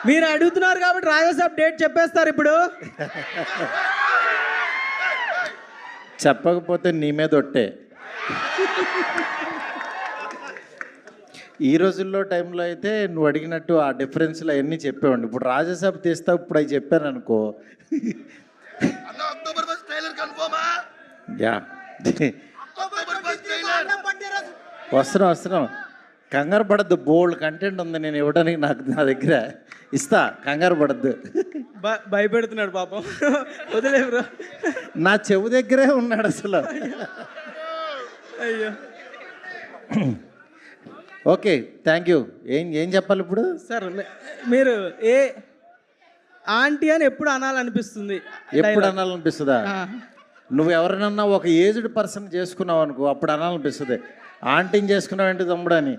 మీరు అడుగుతున్నారు కాబట్టి రాజాసాబ్ డేట్ చెప్పేస్తారు ఇప్పుడు. చెప్పకపోతే నీ మీద ఒట్టే. ఈ రోజుల్లో టైంలో అయితే నువ్వు అడిగినట్టు ఆ డిఫరెన్స్లు అవన్నీ చెప్పేవాడిని. ఇప్పుడు రాజాసాబ్ తీస్తావు, ఇప్పుడు అవి చెప్పాను అనుకో. యా వస్తున్నాం. కంగారు పడద్దు, బోల్డ్ కంటెంట్ ఉంది నేను ఇవ్వడానికి. నా దగ్గర ఇస్తా, కంగారు పడద్దు. భయపెడుతున్నాడు పాపం, వదిలే బ్రో. నా చెవు దగ్గరే ఉన్నాడు అసలు. అయ్యో ఓకే, థ్యాంక్ యూ. ఏం చెప్పాలి ఇప్పుడు? సార్ మీరు ఏ ఆంటీ అని ఎప్పుడు అనాలనిపిస్తుంది? ఎప్పుడు అనాలనిపిస్తుందా? నువ్వు ఎవరినన్నా ఒక ఏజ్డ్ పర్సన్ చేసుకున్నావు అనుకో, అప్పుడు అనాలనిపిస్తుంది. ఆంటీని చేసుకున్నావు ఏంటి తమ్ముడు అని.